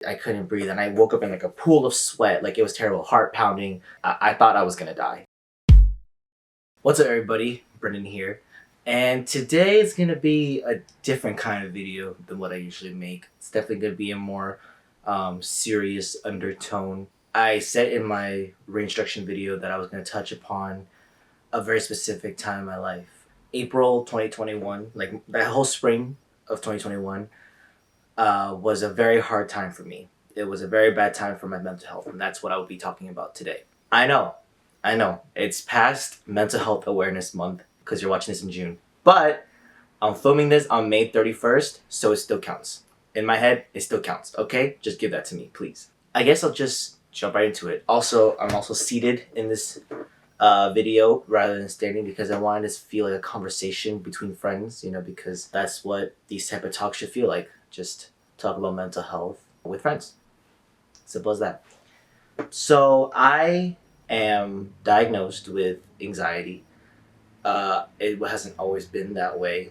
I couldn't breathe, and I woke up in like a pool of sweat. Like it was terrible, heart pounding. I thought I was gonna die. What's up, everybody? Brendan here, and today is gonna be a different kind of video than what I usually make. It's definitely gonna be a more serious undertone. I said in my reinstruction video that I was gonna touch upon a very specific time in my life, April 2021, like that whole spring of 2021. Was a very hard time for me. It was a very bad time for my mental health, and that's what I will be talking about today. I know, it's past Mental Health Awareness Month because you're watching this in June, but I'm filming this on May 31st, so it still counts. In my head, it still counts, okay? Just give that to me, please. I guess I'll just jump right into it. Also, I'm also seated in this video rather than standing because I wanted to feel like a conversation between friends, because that's what these type of talks should feel like. Just talk about mental health with friends. Simple as that. So I am diagnosed with anxiety. It hasn't always been that way,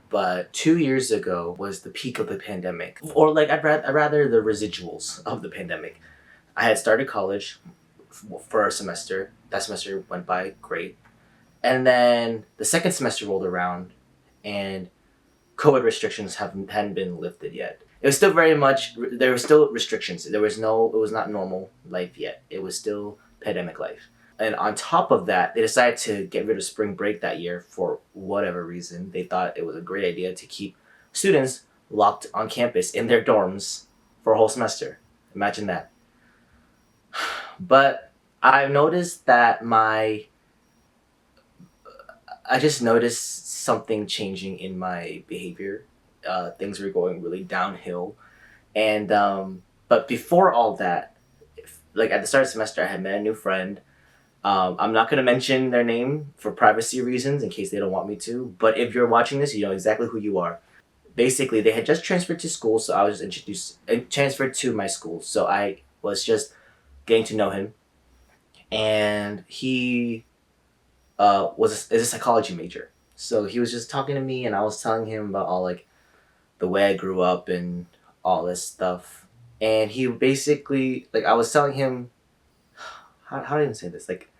but 2 years ago was the peak of the pandemic, or like I'd rather the residuals of the pandemic. I had started college for a semester. That semester went by great, and then the second semester rolled around, and COVID restrictions hadn't been lifted yet. It was still very much, there were still restrictions. It was not normal life yet. It was still pandemic life. And on top of that, they decided to get rid of spring break that year for whatever reason. They thought it was a great idea to keep students locked on campus in their dorms for a whole semester. Imagine that. But I've noticed that I just noticed something changing in my behavior. Things were going really downhill, and but before all that, like at the start of the semester, I had met a new friend. I'm not gonna mention their name for privacy reasons in case they don't want me to. But if you're watching this, you know exactly who you are. Basically, they had just transferred to school, so I was just transferred to my school. So I was just getting to know him, and he is a psychology major. So he was just talking to me, and I was telling him about all like the way I grew up and all this stuff. And he basically like I was telling him how do I even say this? Like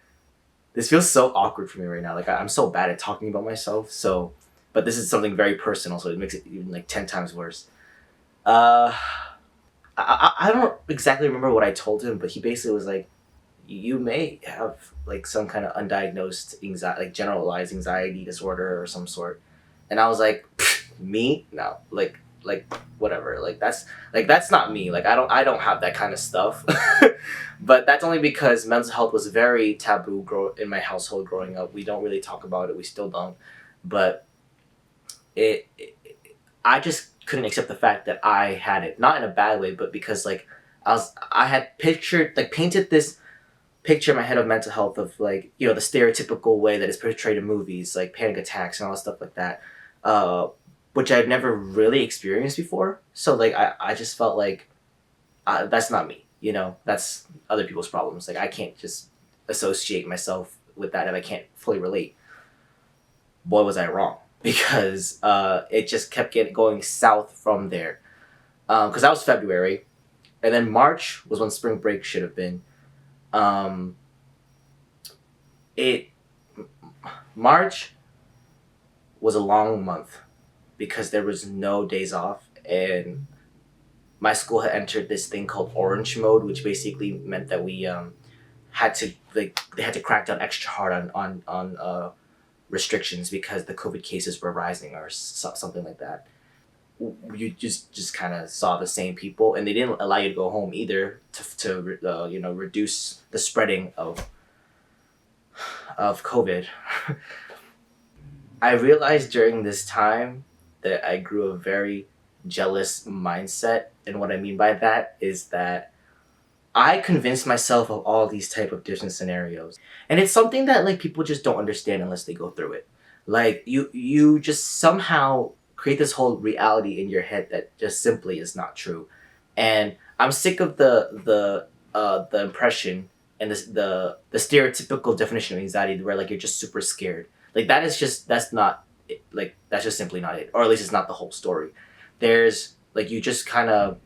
this feels so awkward for me right now. Like I'm so bad at talking about myself. So, but this is something very personal, so it makes it even like 10 times worse. Uh, I don't exactly remember what I told him, but he basically was like, you may have like some kind of undiagnosed anxiety, like generalized anxiety disorder or some sort. And I was like, me? No, like whatever. That's not me. Like I don't have that kind of stuff. But that's only because mental health was very taboo in my household growing up. We don't really talk about it. We still don't. But it I just couldn't accept the fact that I had it, not in a bad way, but because like I had painted this picture in my head of mental health of like the stereotypical way that it's portrayed in movies like panic attacks and all that stuff like that, which I've never really experienced before. So like I just felt like that's not me. That's other people's problems. Like I can't just associate myself with that if I can't fully relate. Boy, was I wrong, because it just kept going south from there. Because that was February, and then March was when spring break should have been. Um, it March was a long month because there was no days off, and my school had entered this thing called orange mode, which basically meant that we had to they had to crack down extra hard on restrictions because the COVID cases were rising or something like that. You just kind of saw the same people, and they didn't allow you to go home either to reduce the spreading of COVID. I realized during this time that I grew a very jealous mindset, and what I mean by that is that I convinced myself of all these type of different scenarios, and it's something that like people just don't understand unless they go through it. Like you just somehow create this whole reality in your head that just simply is not true, and I'm sick of the impression and the stereotypical definition of anxiety where like you're just super scared. Like that's not it. Like that's just simply not it, or at least it's not the whole story. There's like you just kind of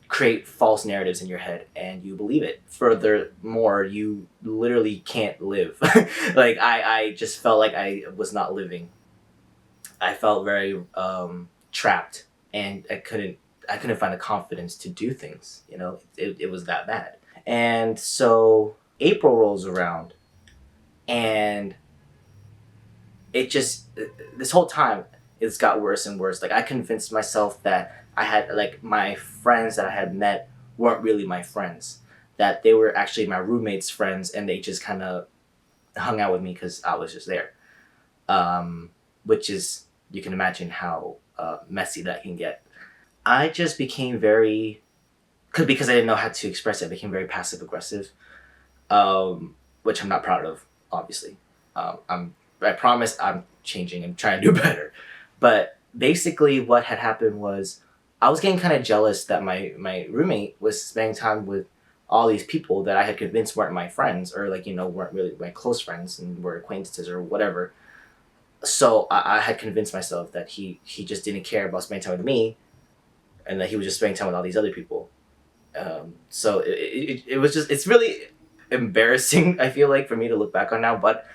create false narratives in your head and you believe it. Furthermore, you literally can't live. Like I just felt like I was not living. I felt very trapped, and I couldn't find the confidence to do things. It was that bad. And so April rolls around, and it just this whole time it's got worse and worse. Like I convinced myself that I had like my friends that I had met weren't really my friends, that they were actually my roommates' friends, and they just kind of hung out with me because I was just there. Which is, you can imagine how messy that can get. I just became very, because I didn't know how to express it, I became very passive aggressive, which I'm not proud of, obviously. I promise I'm changing and trying to do better. But basically, what had happened was I was getting kind of jealous that my roommate was spending time with all these people that I had convinced weren't my friends, or like weren't really my close friends and were acquaintances or whatever. So I had convinced myself that he just didn't care about spending time with me, and that he was just spending time with all these other people. So it was just, it's really embarrassing, I feel like, for me to look back on now, but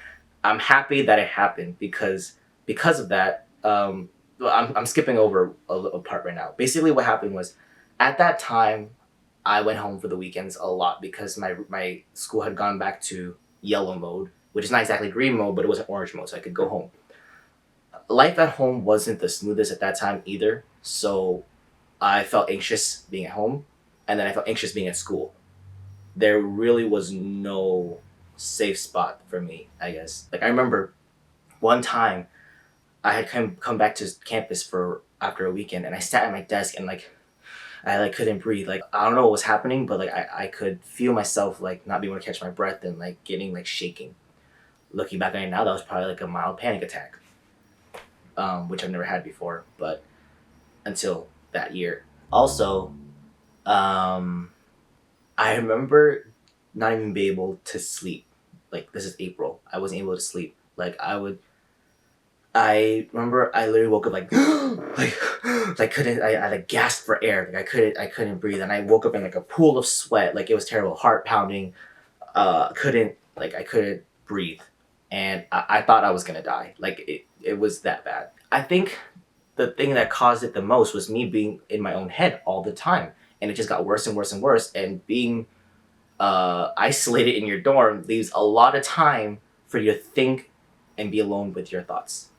I'm happy that it happened because of that. Well, I'm skipping over a part right now. Basically, what happened was, at that time, I went home for the weekends a lot because my school had gone back to yellow mode, which is not exactly green mode, but it was an orange mode, so I could go home. Life at home wasn't the smoothest at that time either, so I felt anxious being at home, and then I felt anxious being at school. There really was no safe spot for me, I guess. Like I remember one time I had come back to campus for after a weekend, and I sat at my desk and like I like couldn't breathe. Like I don't know what was happening, but like I could feel myself like not being able to catch my breath and like getting like shaking. Looking back on it now, that was probably like a mild panic attack, which I've never had before, but until that year. Also, um, I remember not even being able to sleep. Like this is April. I wasn't able to sleep. Like I remember I literally woke up like like couldn't I like gasped for air. Like I couldn't breathe, and I woke up in like a pool of sweat. Like it was terrible, heart pounding. Couldn't like I couldn't breathe, and I thought I was gonna die. Like it was that bad. I think the thing that caused it the most was me being in my own head all the time, and it just got worse and worse and worse. And being isolated in your dorm leaves a lot of time for you to think and be alone with your thoughts,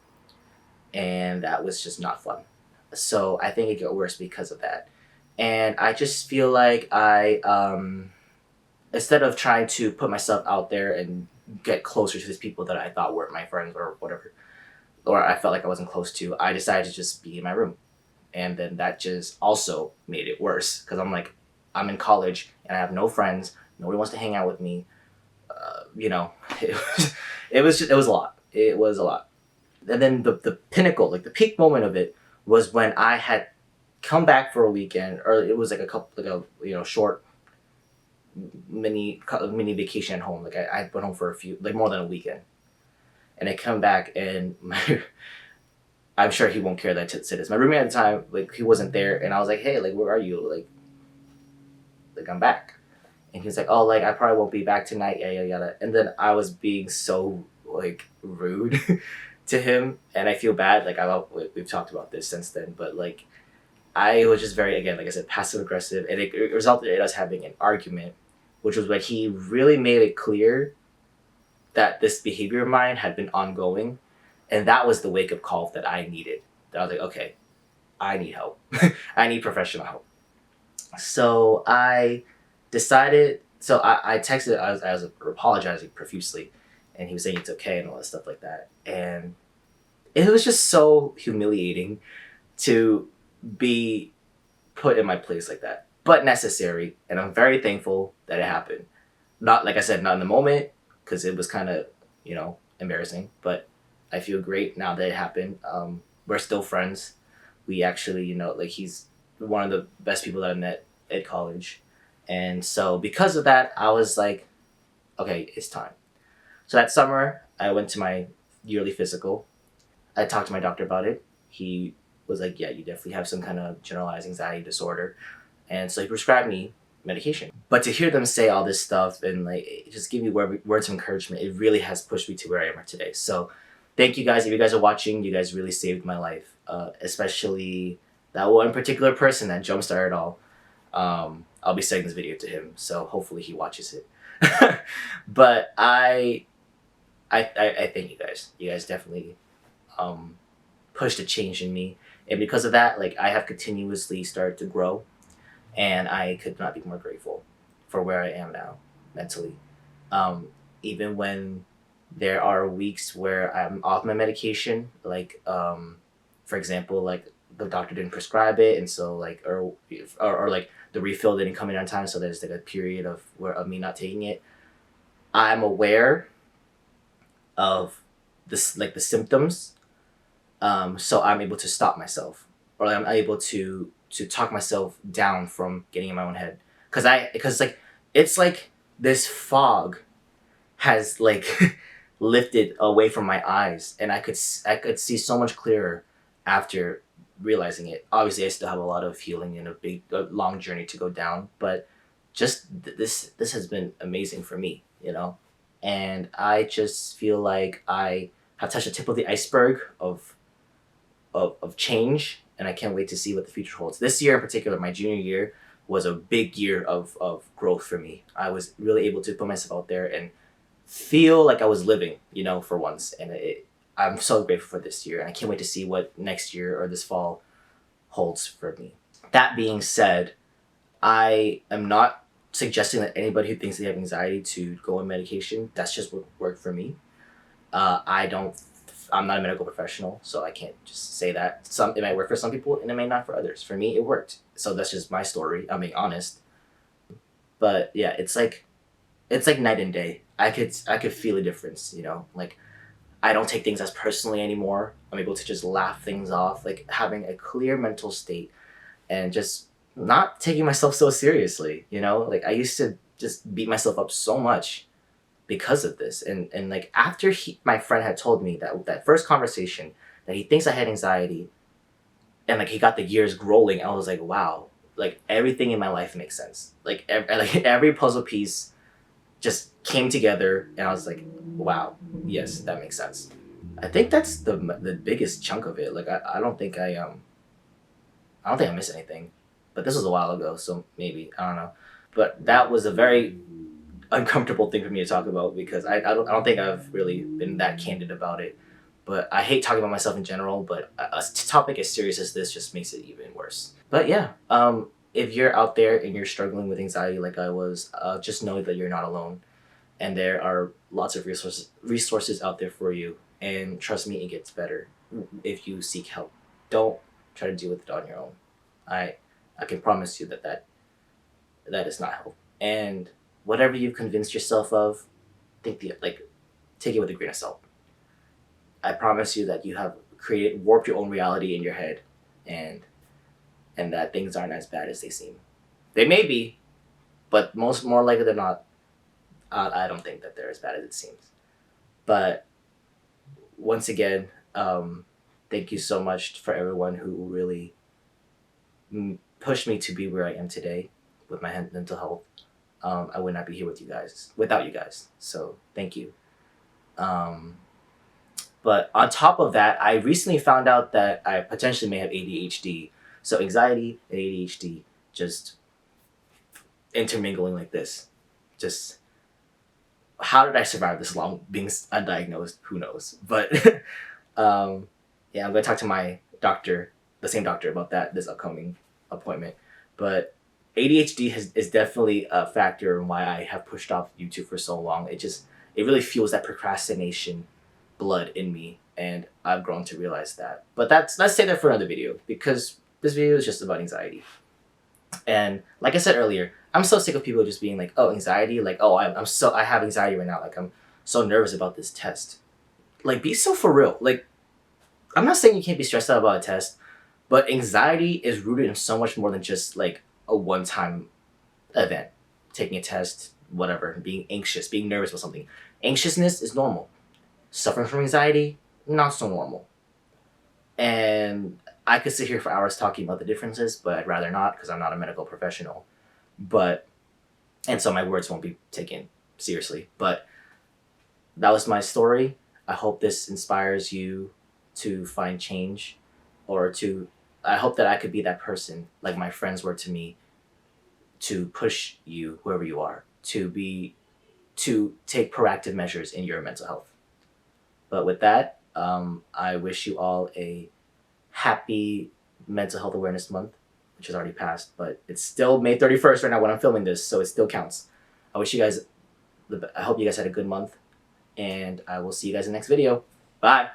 and that was just not fun. So I think it got worse because of that, and I just feel like instead of trying to put myself out there and get closer to these people that I thought were my friends or whatever, or I felt like I wasn't close to, I decided to just be in my room. And then that just also made it worse because I'm like, I'm in college and I have no friends. Nobody wants to hang out with me. You know, it was a lot. It was a lot. And then the pinnacle, like the peak moment of it, was when I had come back for a weekend, or it was like a couple, like a short mini vacation at home. Like I went home for a few, like more than a weekend, and I come back and my I'm sure he won't care that I said this. My roommate at the time, like he wasn't there, and I was like, "Hey, like where are you? Like I'm back." And he was like, "Oh, like I probably won't be back tonight, yada yada yada." And then I was being so like rude to him, and I feel bad. We've talked about this since then, but like I was just very, again, like I said, passive aggressive, and it resulted in us having an argument, which was when he really made it clear that this behavior of mine had been ongoing, and that was the wake up call that I needed. That I was like, okay, I need help. I need professional help. So I decided. So I texted. I was apologizing profusely, and he was saying it's okay and all that stuff like that. And it was just so humiliating to be put in my place like that, but necessary. And I'm very thankful that it happened. Not, like I said, not in the moment, because it was kind of, embarrassing, but I feel great now that it happened. We're still friends. We actually, like he's one of the best people that I met at college. And so because of that, I was like, okay, it's time. So that summer, I went to my yearly physical. I talked to my doctor about it. He was like, yeah, you definitely have some kind of generalized anxiety disorder. And so he prescribed me medication. But to hear them say all this stuff and like just give me words of encouragement, it really has pushed me to where I am today. So thank you guys. If you guys are watching, you guys really saved my life. Especially that one particular person that jumpstarted it all. I'll be sending this video to him, so hopefully he watches it. But I thank you guys. You guys definitely pushed a change in me, and because of that, like I have continuously started to grow, and I could not be more grateful for where I am now mentally. Even when there are weeks where I'm off my medication, like for example, like the doctor didn't prescribe it, and so like or like the refill didn't come in on time, so there's like a period of me not taking it. I'm aware of this like the symptoms, so I'm able to stop myself, or I'm able to talk myself down from getting in my own head, because like it's like this fog has like lifted away from my eyes, and I could see so much clearer after realizing it. Obviously, I still have a lot of healing and a long journey to go down, but just this has been amazing for me, and I just feel like I have touched the tip of the iceberg of change, and I can't wait to see what the future holds. This year in particular, my junior year, was a big year of growth for me. I was really able to put myself out there and feel like I was living, for once. And I'm so grateful for this year. And I can't wait to see what next year or this fall holds for me. That being said, I am not suggesting that anybody who thinks they have anxiety to go on medication. That's just what worked for me. I'm not a medical professional, so I can't just say that. It might work for some people and it may not for others. For me, it worked. So that's just my story. I'm being honest. But yeah, it's like night and day. I could feel a difference, like I don't take things as personally anymore. I'm able to just laugh things off, like having a clear mental state and just not taking myself so seriously, like I used to just beat myself up so much because of this. And like after my friend had told me that first conversation that he thinks I had anxiety, and like he got the gears rolling, I was like, wow, like everything in my life makes sense. Like every puzzle piece just came together, and I was like, wow, yes, that makes sense. I think that's the biggest chunk of it. Like I don't think I missed anything, but this was a while ago, so maybe I don't know. But that was a very uncomfortable thing for me to talk about, because I don't think I've really been that candid about it. But I hate talking about myself in general, but a topic as serious as this just makes it even worse. But yeah, if you're out there and you're struggling with anxiety like I was, just know that you're not alone, and there are lots of resources out there for you. And trust me, it gets better if you seek help. Don't try to deal with it on your own. I can promise you that is not help. And whatever you've convinced yourself of, take it with a grain of salt. I promise you that you have warped your own reality in your head, and that things aren't as bad as they seem. They may be, but more likely than not, I don't think that they're as bad as it seems. But once again, thank you so much for everyone who really pushed me to be where I am today with my mental health. I would not be here without you guys. So thank you. But on top of that, I recently found out that I potentially may have ADHD. So anxiety and ADHD just intermingling like this. Just how did I survive this long being undiagnosed? Who knows? But yeah, I'm going to talk to my doctor, the same doctor, about this upcoming appointment. But ADHD is definitely a factor in why I have pushed off YouTube for so long. It really fuels that procrastination blood in me, and I've grown to realize that. But let's say that for another video, because this video is just about anxiety. And like I said earlier, I'm so sick of people just being like, oh, anxiety, like, oh, I have anxiety right now, like I'm so nervous about this test. Like, be so for real. Like, I'm not saying you can't be stressed out about a test, but anxiety is rooted in so much more than just like a one-time event. Taking a test, whatever, being anxious, being nervous about something. Anxiousness is normal. Suffering from anxiety, not so normal. And I could sit here for hours talking about the differences, but I'd rather not because I'm not a medical professional. But and so my words won't be taken seriously. But that was my story. I hope this inspires you to find change, or to. I hope that I could be that person, like my friends were to me, to push you, whoever you are, to take proactive measures in your mental health. But with that, I wish you all a happy Mental Health Awareness Month, which has already passed, but it's still May 31st right now when I'm filming this, so it still counts. I wish you guys, I hope you guys had a good month, and I will see you guys in the next video. Bye!